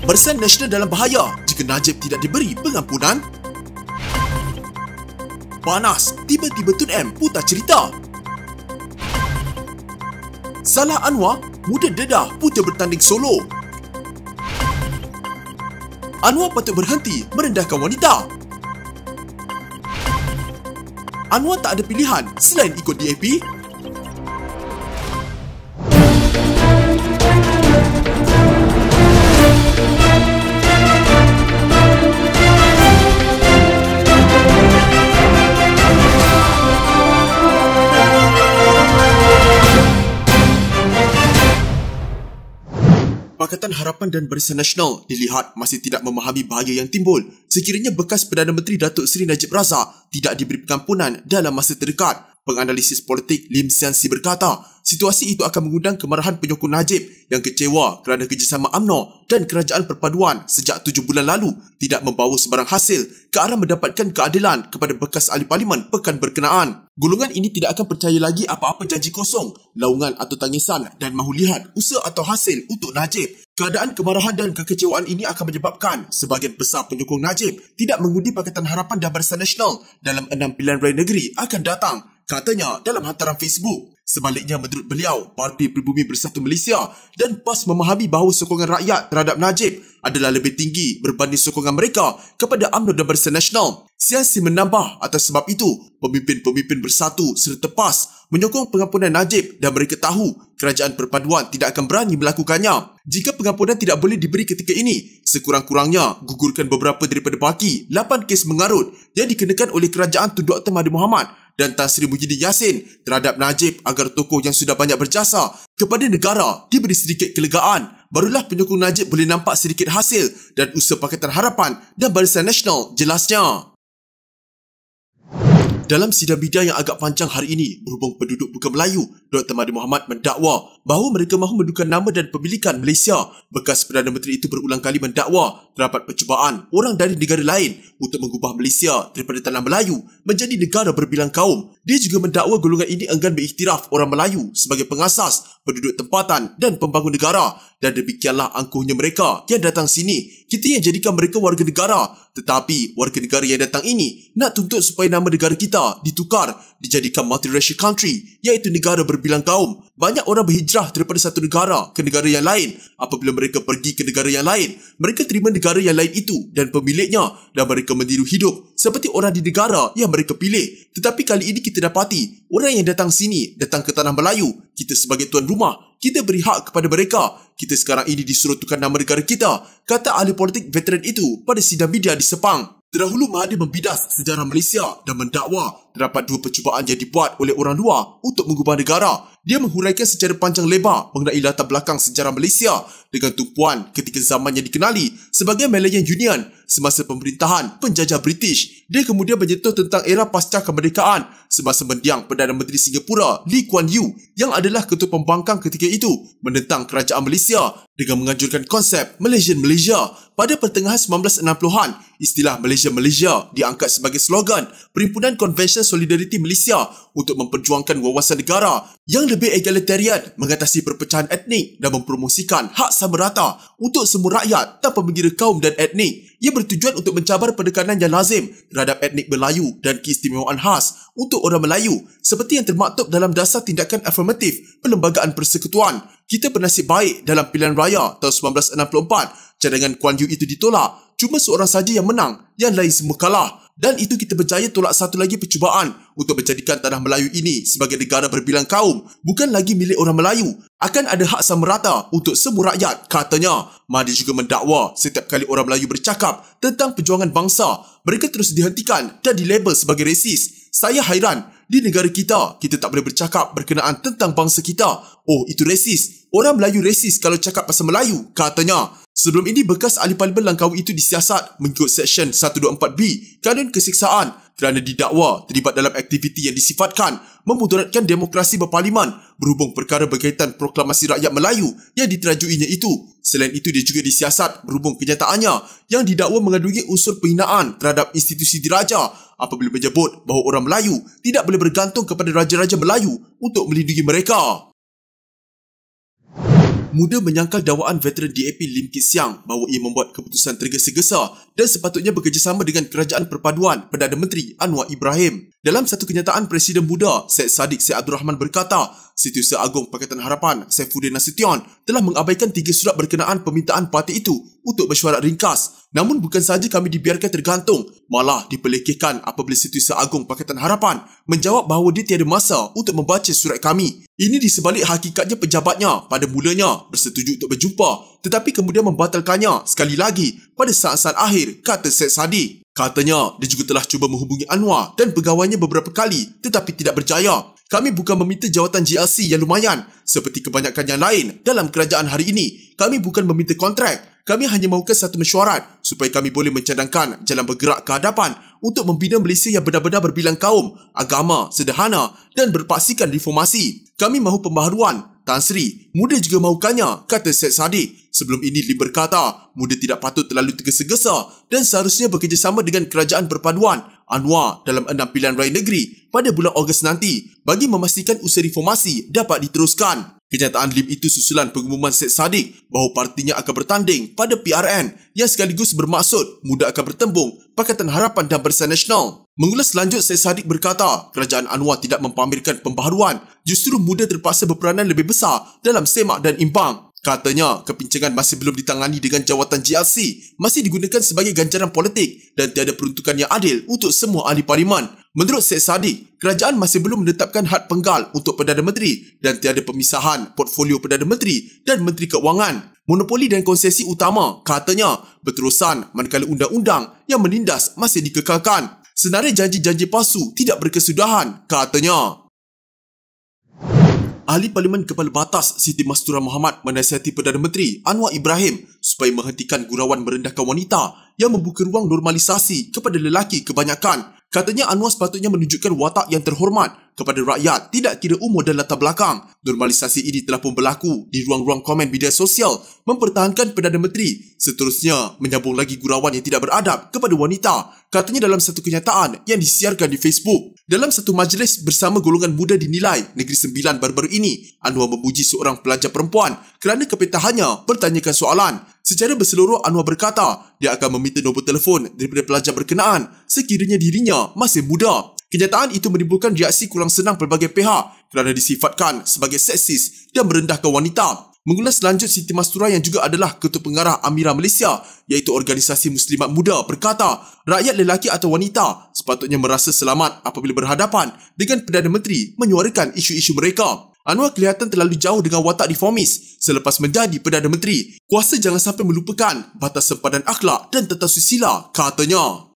Barisan Nasional dalam bahaya jika Najib tidak diberi pengampunan. Panas, tiba-tiba Tun M putar cerita. Salah Anwar, muda dedah putar bertanding solo. Anwar patut berhenti merendahkan wanita. Anwar tak ada pilihan selain ikut DAP. Pakatan Harapan dan Barisan Nasional dilihat masih tidak memahami bahaya yang timbul sekiranya bekas Perdana Menteri Datuk Seri Najib Razak tidak diberi pengampunan dalam masa terdekat. Penganalisis politik Lim Sian Si berkata, situasi itu akan mengundang kemarahan penyokong Najib yang kecewa kerana kerjasama UMNO dan Kerajaan Perpaduan sejak 7 bulan lalu tidak membawa sebarang hasil ke arah mendapatkan keadilan kepada bekas ahli parlimen pekan berkenaan. Golongan ini tidak akan percaya lagi apa-apa janji kosong, laungan atau tangisan dan mahu lihat usaha atau hasil untuk Najib. Keadaan kemarahan dan kekecewaan ini akan menyebabkan sebahagian besar penyokong Najib tidak mengundi Pakatan Harapan dan Barisan Nasional dalam 6 pilihan raya negeri akan datang, katanya dalam hantaran Facebook. Sebaliknya, menurut beliau, Parti Pribumi Bersatu Malaysia dan PAS memahami bahawa sokongan rakyat terhadap Najib adalah lebih tinggi berbanding sokongan mereka kepada UMNO dan Barisan Nasional. Sian Si menambah, atas sebab itu, pemimpin-pemimpin Bersatu serta PAS menyokong pengampunan Najib dan mereka tahu Kerajaan Perpaduan tidak akan berani melakukannya. Jika pengampunan tidak boleh diberi ketika ini, sekurang-kurangnya gugurkan beberapa daripada baki 8 kes mengarut yang dikenakan oleh Kerajaan Tun Dr. Mahathir Mohamad dan Tan Sri Muhyiddin Yassin terhadap Najib agar tokoh yang sudah banyak berjasa kepada negara diberi sedikit kelegaan. Barulah penyokong Najib boleh nampak sedikit hasil dan usaha Pakatan Harapan dan Barisan Nasional jelasnya. Dalam sidang media yang agak panjang hari ini berhubung penduduk bukan Melayu, Dr. Mahathir Mohamad mendakwa bahawa mereka mahu mendudukan nama dan pemilikan Malaysia. Bekas Perdana Menteri itu berulang kali mendakwa terdapat percubaan orang dari negara lain untuk mengubah Malaysia daripada tanah Melayu menjadi negara berbilang kaum. Dia juga mendakwa golongan ini enggan beriktiraf orang Melayu sebagai pengasas, penduduk tempatan dan pembangun negara. Dan demikianlah angkuhnya mereka yang datang sini. Kita yang jadikan mereka warga negara. Tetapi warga negara yang datang ini nak tuntut supaya nama negara kita ditukar, dijadikan multiracial country, iaitu negara berbilang kaum. Banyak orang berhijrah daripada satu negara ke negara yang lain. Apabila mereka pergi ke negara yang lain, mereka terima negara yang lain itu dan pemiliknya dan mereka meniru hidup seperti orang di negara yang mereka pilih. Tetapi kali ini kita dapati orang yang datang sini datang ke tanah Melayu. Kita sebagai tuan rumah, kita beri hak kepada mereka. Kita sekarang ini disuruh tukar nama negara kita, kata ahli politik veteran itu pada sidang media di Sepang. Terdahulu Mahathir membidas sejarah Malaysia dan mendakwa terdapat 2 percubaan yang dibuat oleh orang luar untuk mengubah negara. Dia menghuraikan secara panjang lebar mengenai latar belakang sejarah Malaysia dengan tumpuan ketika zaman yang dikenali sebagai Malayan Union semasa pemerintahan penjajah British. Dia kemudian menyentuh tentang era pasca kemerdekaan semasa mendiang Perdana Menteri Singapura Lee Kuan Yew yang adalah ketua pembangkang ketika itu menentang kerajaan Malaysia dengan menganjurkan konsep Malaysian Malaysia. Pada pertengahan 1960-an, istilah Malaysia diangkat sebagai slogan Perhimpunan Konvensyen Solidariti Malaysia untuk memperjuangkan wawasan negara yang lebih egalitarian, mengatasi perpecahan etnik dan mempromosikan hak sama rata untuk semua rakyat tanpa mengira kaum dan etnik. Ia bertujuan untuk mencabar penekanan yang lazim terhadap etnik Melayu dan keistimewaan khas untuk orang Melayu seperti yang termaktub dalam dasar tindakan afirmatif Perlembagaan Persekutuan. Kita bernasib baik dalam pilihan raya tahun 1964, cadangan Kuan Yew itu ditolak. Cuma seorang saja yang menang, yang lain semua kalah. Dan itu kita berjaya tolak satu lagi percubaan untuk menjadikan tanah Melayu ini sebagai negara berbilang kaum, bukan lagi milik orang Melayu. Akan ada hak sama rata untuk semua rakyat, katanya. Mahathir juga mendakwa setiap kali orang Melayu bercakap tentang perjuangan bangsa, mereka terus dihentikan dan dilabel sebagai resis. Saya hairan, di negara kita tak boleh bercakap berkenaan tentang bangsa kita. Oh, itu resis. Orang Melayu resis kalau cakap pasal Melayu, katanya. Sebelum ini, bekas ahli parlimen Langkawi itu disiasat mengikut Seksyen 124B Kanun Kesiksaan kerana didakwa terlibat dalam aktiviti yang disifatkan memudaratkan demokrasi berparlimen berhubung perkara berkaitan proklamasi rakyat Melayu yang diterajuinya itu. Selain itu, dia juga disiasat berhubung kenyataannya yang didakwa mengandungi unsur penghinaan terhadap institusi diraja apabila menyebut bahawa orang Melayu tidak boleh bergantung kepada raja-raja Melayu untuk melindungi mereka. Muda menyangkal dakwaan veteran DAP Lim Kit Siang bahawa ia membuat keputusan tergesa-gesa dan sepatutnya bekerjasama dengan Kerajaan Perpaduan Perdana Menteri Anwar Ibrahim. Dalam satu kenyataan, Presiden Muda Syed Saddiq Syed Abdul Rahman berkata, Setiausaha Agong Pakatan Harapan Saifuddin Nasution telah mengabaikan 3 surat berkenaan permintaan parti itu untuk mesyuarat ringkas. Namun bukan sahaja kami dibiarkan tergantung, malah dipelekehkan apabila Setiausaha Agong Pakatan Harapan menjawab bahawa dia tiada masa untuk membaca surat kami. Ini di sebalik hakikatnya pejabatnya pada mulanya bersetuju untuk berjumpa tetapi kemudian membatalkannya sekali lagi pada saat-saat akhir, kata Syed Saddiq. Katanya, dia juga telah cuba menghubungi Anwar dan pegawainya beberapa kali tetapi tidak berjaya. Kami bukan meminta jawatan GLC yang lumayan seperti kebanyakan yang lain dalam kerajaan hari ini. Kami bukan meminta kontrak. Kami hanya mahukan satu mesyuarat supaya kami boleh mencadangkan jalan bergerak ke hadapan untuk membina Malaysia yang benar-benar berbilang kaum, agama, sederhana dan berpaksikan reformasi. Kami mahu pembaharuan. Tan Sri, Muda juga mahukannya, kata Syed Saddiq. Sebelum ini, Lim berkata, Muda tidak patut terlalu tergesa-gesa dan seharusnya bekerjasama dengan Kerajaan Perpaduan Anwar dalam 6 pilihan raya negeri pada bulan Ogos nanti bagi memastikan usaha reformasi dapat diteruskan. Kenyataan Lim itu susulan pengumuman Syed Saddiq bahawa partinya akan bertanding pada PRN yang sekaligus bermaksud Muda akan bertembung Pakatan Harapan dan Barisan Nasional. Mengulas lanjut, Syed Saddiq berkata, Kerajaan Anwar tidak mempamerkan pembaharuan, justru Muda terpaksa berperanan lebih besar dalam semak dan imbang. Katanya, kepincangan masih belum ditangani dengan jawatan GLC, masih digunakan sebagai ganjaran politik dan tiada peruntukan yang adil untuk semua ahli parlimen. Menurut Syed Saddiq, kerajaan masih belum menetapkan had penggal untuk Perdana Menteri dan tiada pemisahan portfolio Perdana Menteri dan Menteri Keuangan. Monopoli dan konsesi utama, katanya, berterusan manakala undang-undang yang menindas masih dikekalkan. Senarai janji-janji palsu tidak berkesudahan, katanya. Ahli Parlimen Kepala Batas Siti Mastura Mohamad menasihati Perdana Menteri Anwar Ibrahim supaya menghentikan gurauan merendahkan wanita yang membuka ruang normalisasi kepada lelaki kebanyakan. Katanya Anwar sepatutnya menunjukkan watak yang terhormat kepada rakyat tidak kira umur dan latar belakang. Normalisasi ini telah pun berlaku di ruang-ruang komen media sosial mempertahankan Perdana Menteri. Seterusnya, menyambung lagi gurauan yang tidak beradab kepada wanita. Katanya dalam satu kenyataan yang disiarkan di Facebook. Dalam satu majlis bersama golongan muda dinilai Negeri Sembilan baru-baru ini, Anwar memuji seorang pelajar perempuan kerana kepintahannya bertanyakan soalan. Secara berseluruh, Anwar berkata dia akan meminta nombor telefon daripada pelajar berkenaan sekiranya dirinya masih muda. Kenyataan itu menimbulkan reaksi kurang senang pelbagai pihak kerana disifatkan sebagai seksis dan merendahkan wanita. Mengulas lanjut, Siti Mastura yang juga adalah Ketua Pengarah Amira Malaysia iaitu Organisasi Muslimat Muda berkata, rakyat lelaki atau wanita sepatutnya merasa selamat apabila berhadapan dengan Perdana Menteri menyuarakan isu-isu mereka. Anwar kelihatan terlalu jauh dengan watak reformis selepas menjadi Perdana Menteri. Kuasa jangan sampai melupakan batas sempadan akhlak dan tata susila, katanya.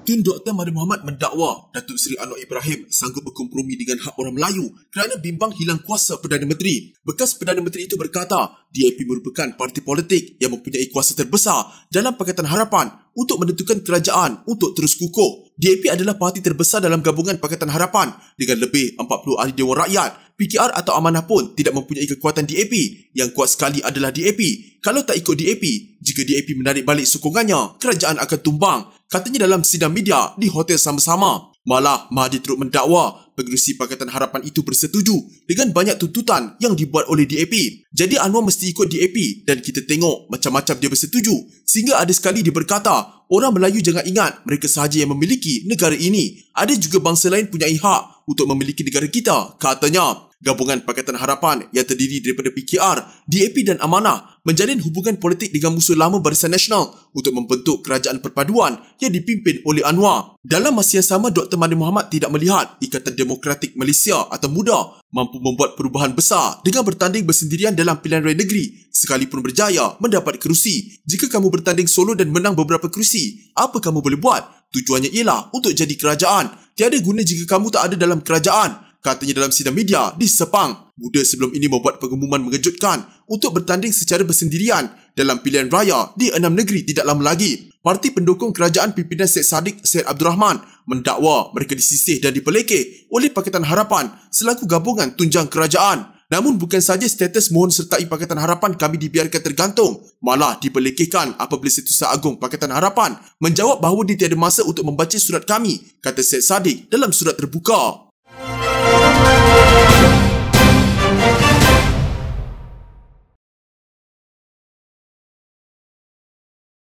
Tun Dr. Mahathir Mohamad mendakwa Datuk Seri Anwar Ibrahim sanggup berkompromi dengan hak orang Melayu kerana bimbang hilang kuasa Perdana Menteri. Bekas Perdana Menteri itu berkata, DAP merupakan parti politik yang mempunyai kuasa terbesar dalam Pakatan Harapan untuk menentukan kerajaan untuk terus kukuh. DAP adalah parti terbesar dalam gabungan Pakatan Harapan dengan lebih 40 ahli Dewan Rakyat. PKR atau Amanah pun tidak mempunyai kekuatan DAP. Yang kuat sekali adalah DAP. Kalau tak ikut DAP, jika DAP menarik balik sokongannya, kerajaan akan tumbang. Katanya dalam sidang media di hotel sama-sama. Malah, Mahathir turut mendakwa pengerusi Pakatan Harapan itu bersetuju dengan banyak tuntutan yang dibuat oleh DAP. Jadi Anwar mesti ikut DAP dan kita tengok macam-macam dia bersetuju. Sehingga ada sekali dia berkata, orang Melayu jangan ingat mereka sahaja yang memiliki negara ini. Ada juga bangsa lain punya hak untuk memiliki negara kita, katanya. Gabungan Pakatan Harapan yang terdiri daripada PKR, DAP dan Amanah menjalin hubungan politik dengan musuh lama Barisan Nasional untuk membentuk kerajaan perpaduan yang dipimpin oleh Anwar. Dalam masa yang sama, Dr. Mahathir Mohamad tidak melihat Ikatan Demokratik Malaysia atau MUDA mampu membuat perubahan besar dengan bertanding bersendirian dalam pilihan raya negeri sekalipun berjaya mendapat kerusi. Jika kamu bertanding solo dan menang beberapa kerusi, apa kamu boleh buat? Tujuannya ialah untuk jadi kerajaan. Tiada guna jika kamu tak ada dalam kerajaan, katanya dalam sidang media di Sepang. Muda sebelum ini membuat pengumuman mengejutkan untuk bertanding secara bersendirian dalam pilihan raya di 6 negeri tidak lama lagi. Parti pendukung kerajaan pimpinan Syed Saddiq Syed Abdul Rahman mendakwa mereka disisih dan dipelekeh oleh Pakatan Harapan selaku gabungan tunjang kerajaan. Namun bukan sahaja status mohon sertai Pakatan Harapan kami dibiarkan tergantung, malah dipelekehkan apabila Setiausaha Agong Pakatan Harapan menjawab bahawa dia tiada masa untuk membaca surat kami, kata Syed Saddiq dalam surat terbuka.